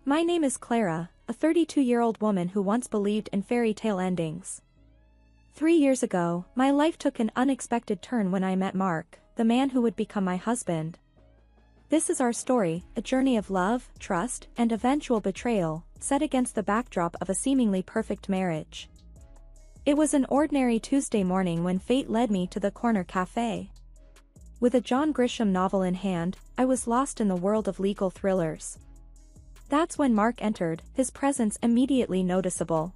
My name is Clara, a 32-year-old woman who once believed in fairy tale endings. 3 years ago, my life took an unexpected turn when I met Mark, the man who would become my husband. This is our story, a journey of love, trust, and eventual betrayal, set against the backdrop of a seemingly perfect marriage. It was an ordinary Tuesday morning when fate led me to the corner cafe. With a John Grisham novel in hand, I was lost in the world of legal thrillers. That's when Mark entered, his presence immediately noticeable.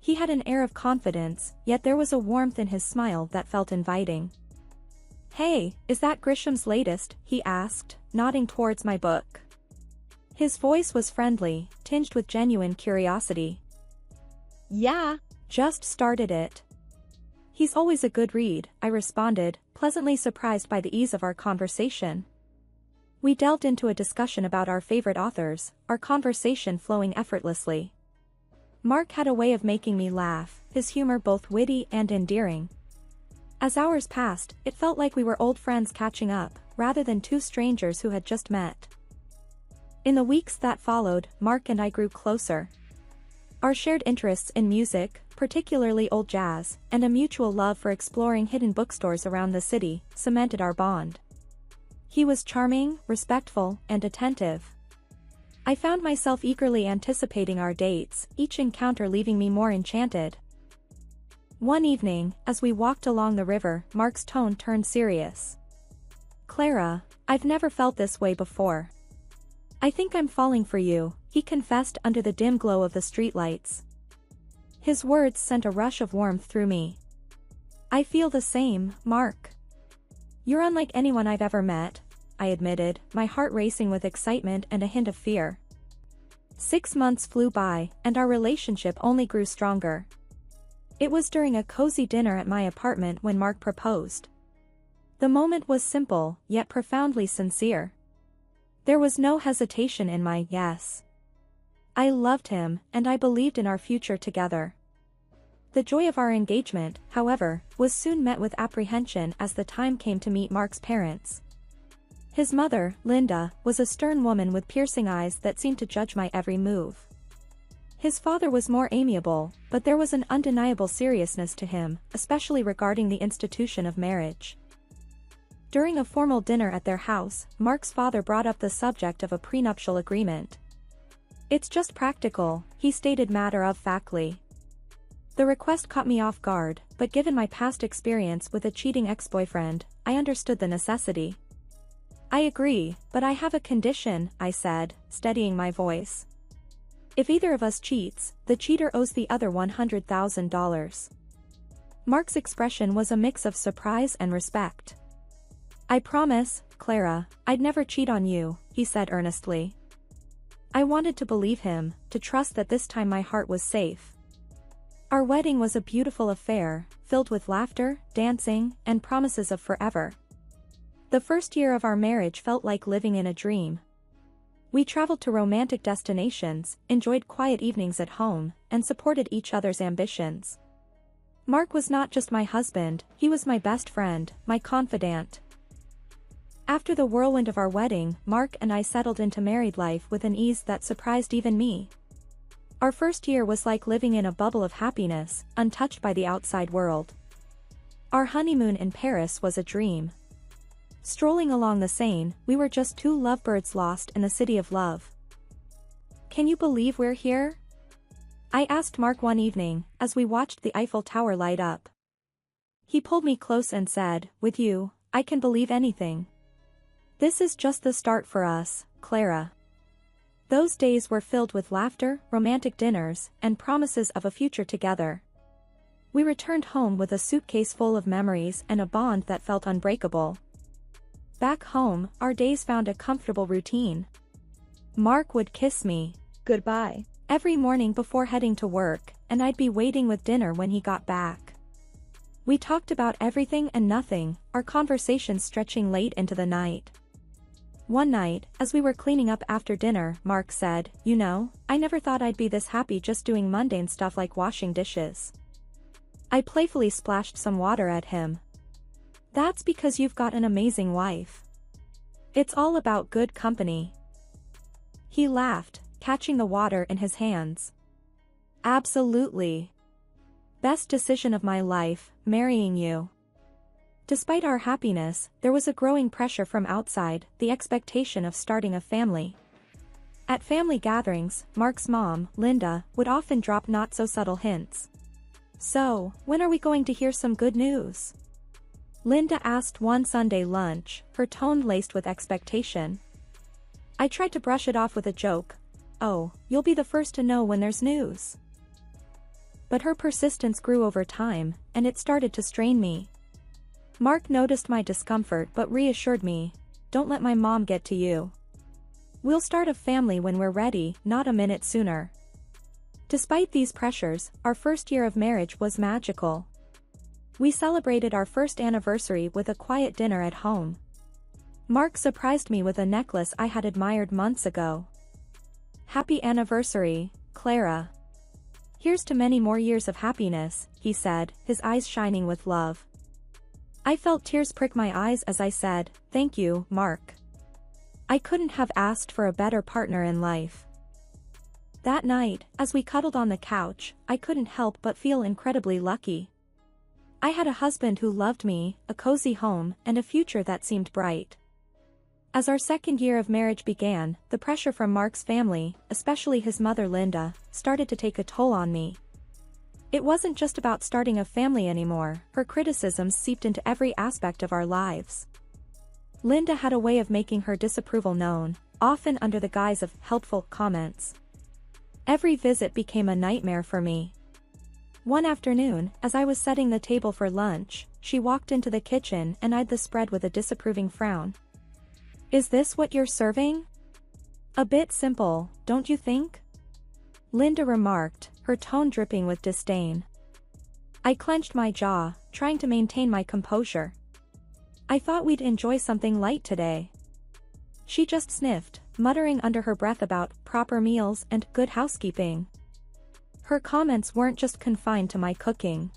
He had an air of confidence, yet there was a warmth in his smile that felt inviting. "Hey, is that Grisham's latest?" he asked, nodding towards my book. His voice was friendly, tinged with genuine curiosity. "Yeah, just started it." "He's always a good read," I responded, pleasantly surprised by the ease of our conversation. We delved into a discussion about our favorite authors, our conversation flowing effortlessly. Mark had a way of making me laugh, his humor both witty and endearing. As hours passed, it felt like we were old friends catching up, rather than two strangers who had just met. In the weeks that followed, Mark and I grew closer. Our shared interests in music, particularly old jazz, and a mutual love for exploring hidden bookstores around the city, cemented our bond. He was charming, respectful, and attentive. I found myself eagerly anticipating our dates, each encounter leaving me more enchanted. One evening, as we walked along the river, Mark's tone turned serious. "Clara, I've never felt this way before. I think I'm falling for you," he confessed under the dim glow of the streetlights. His words sent a rush of warmth through me. "I feel the same, Mark." "You're unlike anyone I've ever met," I admitted, my heart racing with excitement and a hint of fear. 6 months flew by, and our relationship only grew stronger. It was during a cozy dinner at my apartment when Mark proposed. The moment was simple, yet profoundly sincere. There was no hesitation in my yes. I loved him, and I believed in our future together. The joy of our engagement, however, was soon met with apprehension as the time came to meet Mark's parents. His mother, Linda, was a stern woman with piercing eyes that seemed to judge my every move. His father was more amiable, but there was an undeniable seriousness to him, especially regarding the institution of marriage. During a formal dinner at their house, Mark's father brought up the subject of a prenuptial agreement. "It's just practical," he stated matter-of-factly. The request caught me off guard, but given my past experience with a cheating ex-boyfriend, I understood the necessity. "I agree, but I have a condition," I said, steadying my voice. "If either of us cheats, the cheater owes the other $100,000. Mark's expression was a mix of surprise and respect. "I promise, Clara, I'd never cheat on you," he said earnestly. I wanted to believe him, to trust that this time my heart was safe. Our wedding was a beautiful affair, filled with laughter, dancing, and promises of forever. The first year of our marriage felt like living in a dream. We traveled to romantic destinations, enjoyed quiet evenings at home, and supported each other's ambitions. Mark was not just my husband, he was my best friend, my confidant. After the whirlwind of our wedding, Mark and I settled into married life with an ease that surprised even me. Our first year was like living in a bubble of happiness, untouched by the outside world. Our honeymoon in Paris was a dream. Strolling along the Seine, we were just two lovebirds lost in the city of love. "Can you believe we're here?" I asked Mark one evening, as we watched the Eiffel Tower light up. He pulled me close and said, "With you, I can believe anything. This is just the start for us, Clara." Those days were filled with laughter, romantic dinners, and promises of a future together. We returned home with a suitcase full of memories and a bond that felt unbreakable. Back home, our days found a comfortable routine. Mark would kiss me goodbye every morning before heading to work, and I'd be waiting with dinner when he got back. We talked about everything and nothing, our conversations stretching late into the night. One night, as we were cleaning up after dinner, Mark said, "You know, I never thought I'd be this happy just doing mundane stuff like washing dishes." I playfully splashed some water at him. "That's because you've got an amazing wife. It's all about good company." He laughed, catching the water in his hands. Absolutely. Best decision of my life, marrying you. Despite our happiness, there was a growing pressure from outside, the expectation of starting a family. At family gatherings, Mark's mom, Linda, would often drop not-so-subtle hints. "So, when are we going to hear some good news?" Linda asked one Sunday lunch, her tone laced with expectation. I tried to brush it off with a joke. "Oh, you'll be the first to know when there's news." But her persistence grew over time, and it started to strain me. Mark noticed my discomfort but reassured me, "Don't let my mom get to you. We'll start a family when we're ready, not a minute sooner." Despite these pressures, our first year of marriage was magical. We celebrated our first anniversary with a quiet dinner at home. Mark surprised me with a necklace I had admired months ago. "Happy anniversary, Clara. Here's to many more years of happiness," he said, his eyes shining with love. I felt tears prick my eyes as I said, "Thank you, Mark. I couldn't have asked for a better partner in life." That night, as we cuddled on the couch, I couldn't help but feel incredibly lucky. I had a husband who loved me, a cozy home, and a future that seemed bright. As our second year of marriage began, the pressure from Mark's family, especially his mother Linda, started to take a toll on me. It wasn't just about starting a family anymore, her criticisms seeped into every aspect of our lives. Linda had a way of making her disapproval known, often under the guise of helpful comments. Every visit became a nightmare for me. One afternoon, as I was setting the table for lunch, she walked into the kitchen and eyed the spread with a disapproving frown. "Is this what you're serving? A bit simple, don't you think?" Linda remarked, her tone dripping with disdain. I clenched my jaw, trying to maintain my composure. "I thought we'd enjoy something light today." She just sniffed, muttering under her breath about proper meals and good housekeeping. Her comments weren't just confined to my cooking.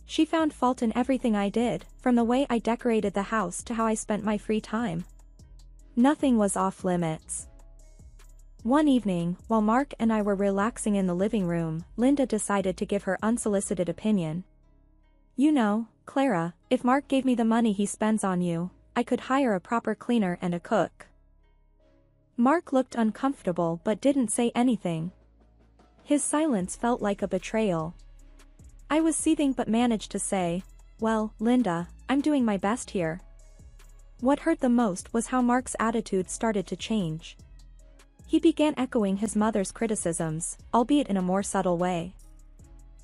She found fault in everything I did, from the way I decorated the house to how I spent my free time. Nothing was off limits. One evening, while Mark and I were relaxing in the living room, Linda decided to give her unsolicited opinion. "You know, Clara, if Mark gave me the money he spends on you, I could hire a proper cleaner and a cook." Mark looked uncomfortable but didn't say anything. His silence felt like a betrayal. I was seething but managed to say, "Well, Linda, I'm doing my best here." What hurt the most was how Mark's attitude started to change. He began echoing his mother's criticisms, albeit in a more subtle way.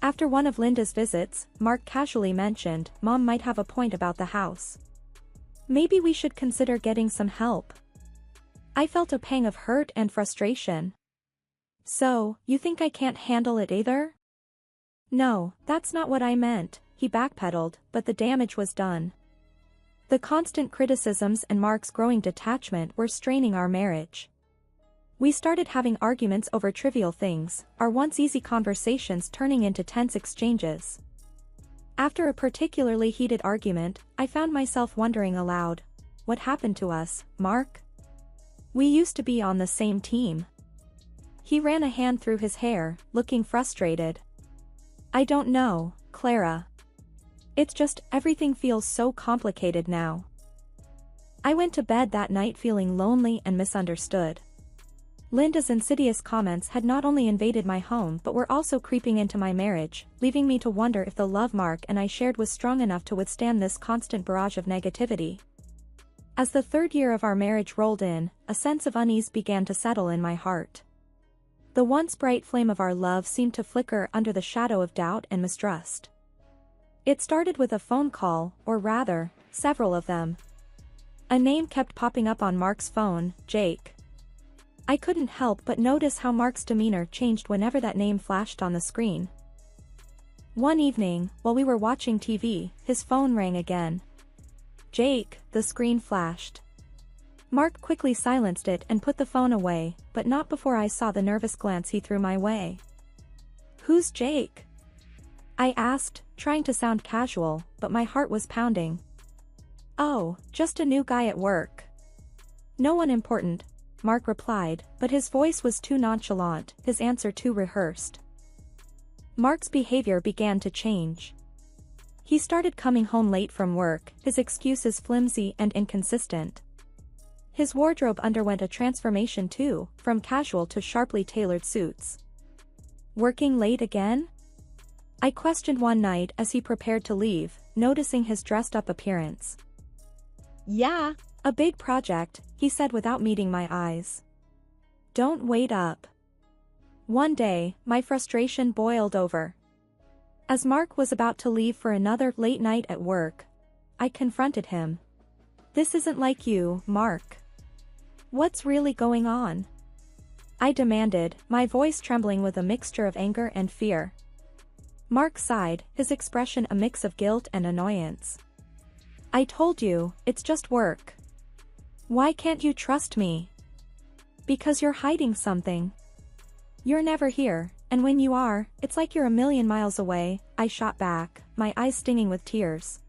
After one of Linda's visits, Mark casually mentioned, "Mom might have a point about the house. Maybe we should consider getting some help." I felt a pang of hurt and frustration. "So, you think I can't handle it either?" "No, that's not what I meant," he backpedaled, but the damage was done. The constant criticisms and Mark's growing detachment were straining our marriage. We started having arguments over trivial things, our once easy conversations turning into tense exchanges. After a particularly heated argument, I found myself wondering aloud, "What happened to us, Mark? We used to be on the same team." He ran a hand through his hair, looking frustrated. "I don't know, Clara. It's just, everything feels so complicated now." I went to bed that night feeling lonely and misunderstood. Linda's insidious comments had not only invaded my home but were also creeping into my marriage, leaving me to wonder if the love Mark and I shared was strong enough to withstand this constant barrage of negativity. As the third year of our marriage rolled in, a sense of unease began to settle in my heart. The once bright flame of our love seemed to flicker under the shadow of doubt and mistrust. It started with a phone call, or rather, several of them. A name kept popping up on Mark's phone, Jake. I couldn't help but notice how Mark's demeanor changed whenever that name flashed on the screen. One evening, while we were watching TV, his phone rang again. "Jake," the screen flashed. Mark quickly silenced it and put the phone away, but not before I saw the nervous glance he threw my way. "Who's Jake?" I asked, trying to sound casual, but my heart was pounding. "Oh, just a new guy at work. No one important. Mark replied, but his voice was too nonchalant, his answer too rehearsed. Mark's behavior began to change. He started coming home late from work, his excuses flimsy and inconsistent. His wardrobe underwent a transformation too, from casual to sharply tailored suits. Working late again? I questioned one night as he prepared to leave, noticing his dressed-up appearance. Yeah, A big project, he said without meeting my eyes. Don't wait up. One day, my frustration boiled over. As Mark was about to leave for another late night at work, I confronted him. This isn't like you, Mark. What's really going on? I demanded, my voice trembling with a mixture of anger and fear. Mark sighed, his expression a mix of guilt and annoyance. I told you, it's just work. Why can't you trust me? Because you're hiding something. You're never here, and when you are, it's like you're a million miles away, I shot back, my eyes stinging with tears.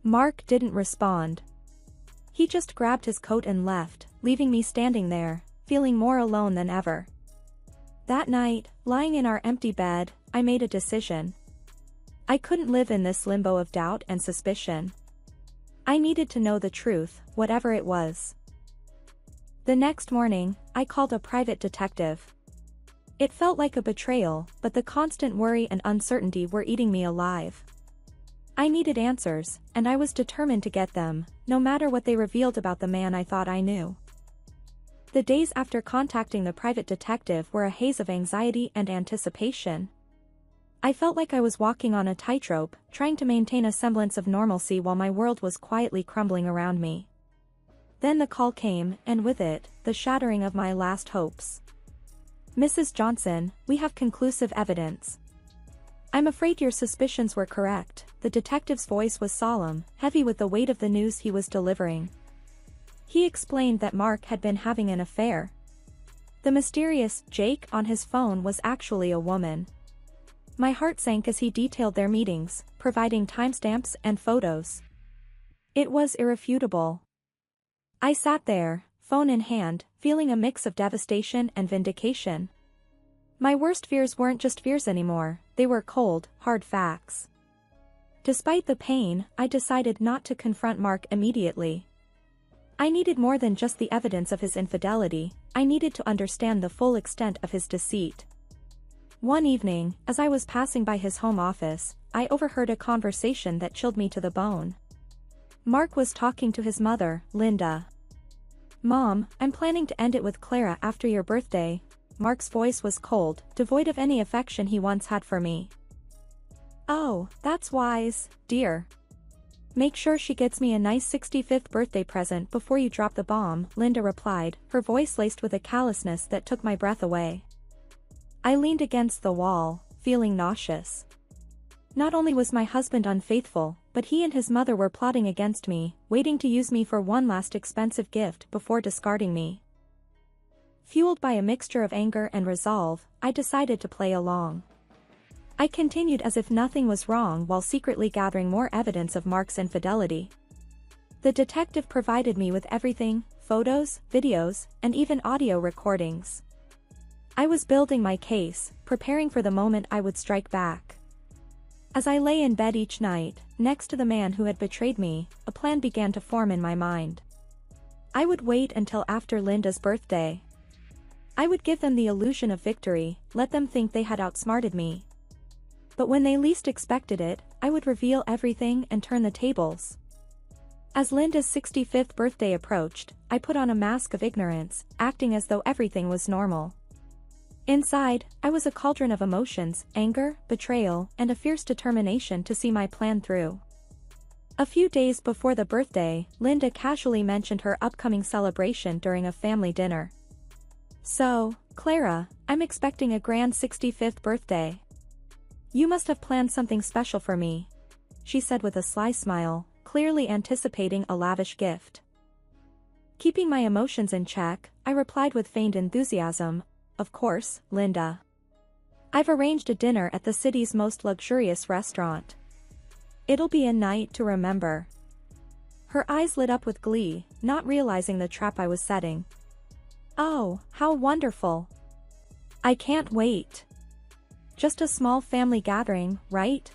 Mark didn't respond. He just grabbed his coat and left, leaving me standing there, feeling more alone than ever. That night, lying in our empty bed, I made a decision. I couldn't live in this limbo of doubt and suspicion. I needed to know the truth, whatever it was. The next morning, I called a private detective. It felt like a betrayal, but the constant worry and uncertainty were eating me alive. I needed answers, and I was determined to get them, no matter what they revealed about the man I thought I knew. The days after contacting the private detective were a haze of anxiety and anticipation. I felt like I was walking on a tightrope, trying to maintain a semblance of normalcy while my world was quietly crumbling around me. Then the call came, and with it, the shattering of my last hopes. Mrs. Johnson, we have conclusive evidence. I'm afraid your suspicions were correct. The detective's voice was solemn, heavy with the weight of the news he was delivering. He explained that Mark had been having an affair. The mysterious Jake on his phone was actually a woman. My heart sank as he detailed their meetings, providing timestamps and photos. It was irrefutable. I sat there, phone in hand, feeling a mix of devastation and vindication. My worst fears weren't just fears anymore, they were cold, hard facts. Despite the pain, I decided not to confront Mark immediately. I needed more than just the evidence of his infidelity, I needed to understand the full extent of his deceit. One evening, as I was passing by his home office, I overheard a conversation that chilled me to the bone. Mark was talking to his mother, Linda. Mom, I'm planning to end it with Clara after your birthday. Mark's voice was cold, devoid of any affection he once had for me. Oh, that's wise, dear. Make sure she gets me a nice 65th birthday present before you drop the bomb, Linda replied, her voice laced with a callousness that took my breath away. I leaned against the wall, feeling nauseous. Not only was my husband unfaithful, but he and his mother were plotting against me, waiting to use me for one last expensive gift before discarding me. Fueled by a mixture of anger and resolve, I decided to play along. I continued as if nothing was wrong while secretly gathering more evidence of Mark's infidelity. The detective provided me with everything, photos, videos, and even audio recordings. I was building my case, preparing for the moment I would strike back. As I lay in bed each night, next to the man who had betrayed me, a plan began to form in my mind. I would wait until after Linda's birthday. I would give them the illusion of victory, let them think they had outsmarted me. But when they least expected it, I would reveal everything and turn the tables. As Linda's 65th birthday approached, I put on a mask of ignorance, acting as though everything was normal. Inside, I was a cauldron of emotions, anger, betrayal, and a fierce determination to see my plan through. A few days before the birthday, Linda casually mentioned her upcoming celebration during a family dinner. So, Clara, I'm expecting a grand 65th birthday. You must have planned something special for me, she said with a sly smile, clearly anticipating a lavish gift. Keeping my emotions in check, I replied with feigned enthusiasm, Of course, Linda. I've arranged a dinner at the city's most luxurious restaurant. It'll be a night to remember. Her eyes lit up with glee, not realizing the trap I was setting. Oh, how wonderful. I can't wait. Just a small family gathering, right?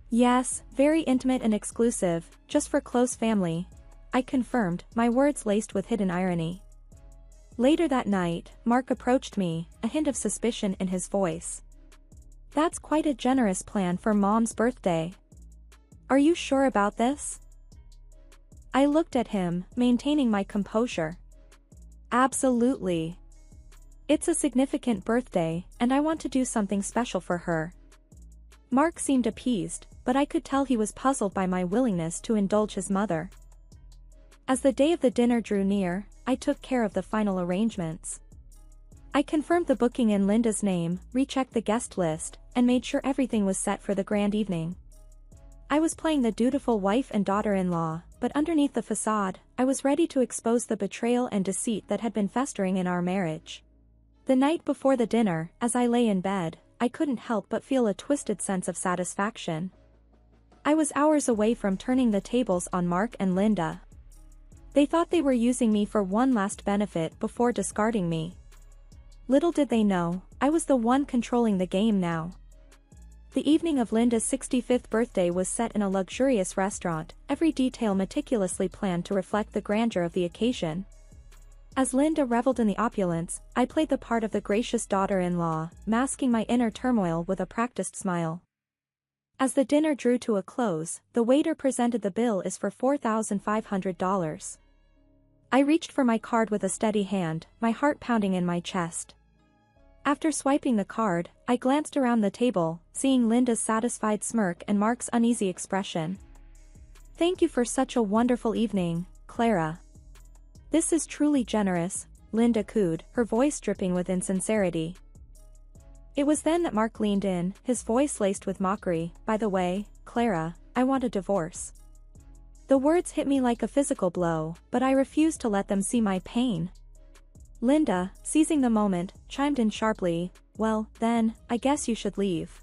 Yes, very intimate and exclusive, just for close family, I confirmed, my words laced with hidden irony. Later that night, Mark approached me, a hint of suspicion in his voice. That's quite a generous plan for Mom's birthday. Are you sure about this? I looked at him, maintaining my composure. Absolutely. It's a significant birthday, and I want to do something special for her. Mark seemed appeased, but I could tell he was puzzled by my willingness to indulge his mother. As the day of the dinner drew near, I took care of the final arrangements. I confirmed the booking in Linda's name, rechecked the guest list, and made sure everything was set for the grand evening. I was playing the dutiful wife and daughter-in-law, but underneath the facade, I was ready to expose the betrayal and deceit that had been festering in our marriage. The night before the dinner, as I lay in bed, I couldn't help but feel a twisted sense of satisfaction. I was hours away from turning the tables on Mark and Linda. They thought they were using me for one last benefit before discarding me. Little did they know, I was the one controlling the game now. The evening of Linda's 65th birthday was set in a luxurious restaurant, every detail meticulously planned to reflect the grandeur of the occasion. As Linda reveled in the opulence, I played the part of the gracious daughter-in-law, masking my inner turmoil with a practiced smile. As the dinner drew to a close, the waiter presented the bill is for $4,500. I reached for my card with a steady hand, my heart pounding in my chest. After swiping the card, I glanced around the table, seeing Linda's satisfied smirk and Mark's uneasy expression. Thank you for such a wonderful evening, Clara. This is truly generous, Linda cooed, her voice dripping with insincerity. It was then that Mark leaned in, his voice laced with mockery. By the way, Clara, I want a divorce. The words hit me like a physical blow, but I refused to let them see my pain. Linda, seizing the moment, chimed in sharply, well, then, I guess you should leave.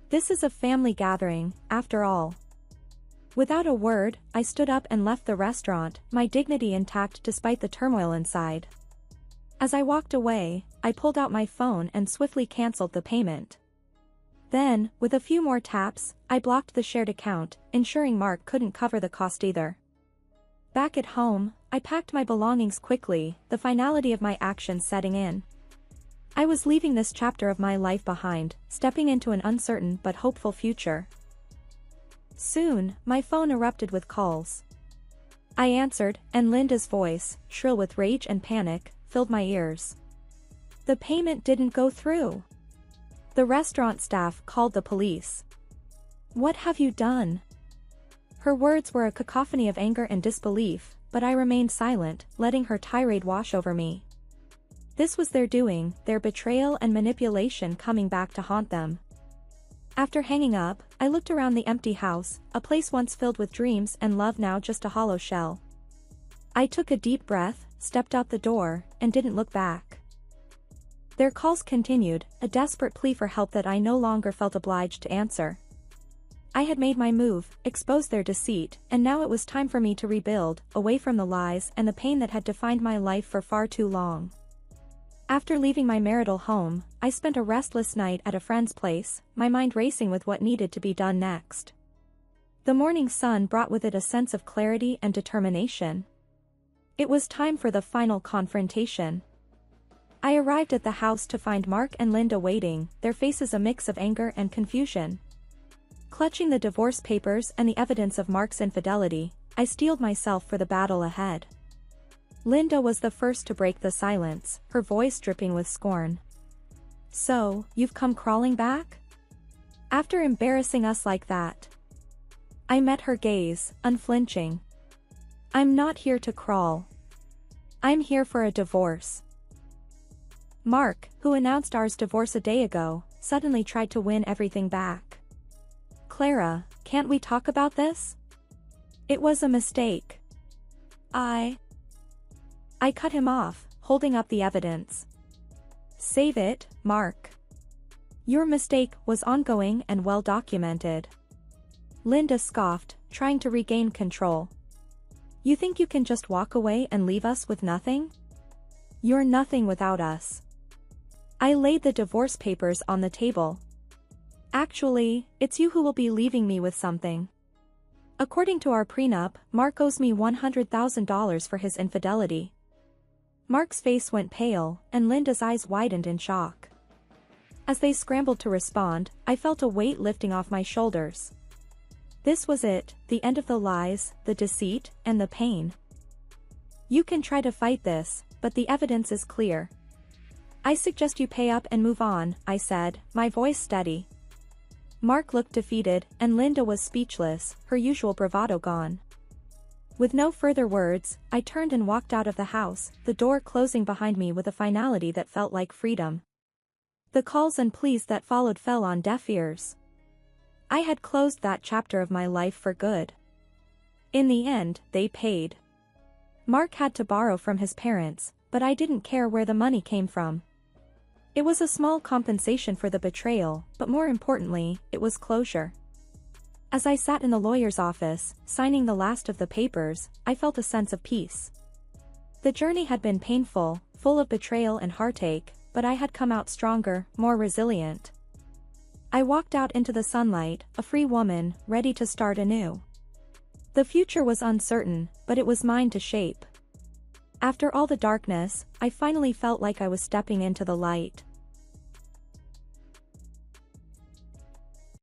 This is a family gathering, after all. Without a word, I stood up and left the restaurant, my dignity intact despite the turmoil inside. As I walked away, I pulled out my phone and swiftly canceled the payment. Then, with a few more taps, I blocked the shared account, ensuring Mark couldn't cover the cost either. Back at home, I packed my belongings quickly, the finality of my actions setting in. I was leaving this chapter of my life behind, stepping into an uncertain but hopeful future. Soon, my phone erupted with calls. I answered, and Linda's voice, shrill with rage and panic, filled my ears. The payment didn't go through. The restaurant staff called the police. What have you done? Her words were a cacophony of anger and disbelief, but I remained silent, letting her tirade wash over me. This was their doing, their betrayal and manipulation coming back to haunt them. After hanging up, I looked around the empty house, a place once filled with dreams and love now just a hollow shell. I took a deep breath, stepped out the door, and didn't look back. Their calls continued, a desperate plea for help that I no longer felt obliged to answer. I had made my move, exposed their deceit, and now it was time for me to rebuild, away from the lies and the pain that had defined my life for far too long. After leaving my marital home, I spent a restless night at a friend's place, my mind racing with what needed to be done next. The morning sun brought with it a sense of clarity and determination. It was time for the final confrontation. I arrived at the house to find Mark and Linda waiting, their faces a mix of anger and confusion. Clutching the divorce papers and the evidence of Mark's infidelity, I steeled myself for the battle ahead. Linda was the first to break the silence, her voice dripping with scorn. So, you've come crawling back? After embarrassing us like that? I met her gaze, unflinching. I'm not here to crawl. I'm here for a divorce. Mark, who announced our divorce a day ago, suddenly tried to win everything back. Clara, can't we talk about this? It was a mistake. I cut him off, holding up the evidence. Save it, Mark. Your mistake was ongoing and well documented. Linda scoffed, trying to regain control. You think you can just walk away and leave us with nothing? You're nothing without us. I laid the divorce papers on the table. Actually, it's you who will be leaving me with something. According to our prenup, Mark owes me $100,000 for his infidelity. Mark's face went pale, and Linda's eyes widened in shock. As they scrambled to respond, I felt a weight lifting off my shoulders. This was it, the end of the lies, the deceit, and the pain. You can try to fight this, but the evidence is clear. I suggest you pay up and move on, I said, my voice steady. Mark looked defeated, and Linda was speechless, her usual bravado gone. With no further words, I turned and walked out of the house, the door closing behind me with a finality that felt like freedom. The calls and pleas that followed fell on deaf ears. I had closed that chapter of my life for good. In the end, they paid. Mark had to borrow from his parents, but I didn't care where the money came from. It was a small compensation for the betrayal, but more importantly, it was closure. As I sat in the lawyer's office, signing the last of the papers, I felt a sense of peace. The journey had been painful, full of betrayal and heartache, but I had come out stronger, more resilient. I walked out into the sunlight, a free woman, ready to start anew. The future was uncertain, but it was mine to shape. After all the darkness, I finally felt like I was stepping into the light.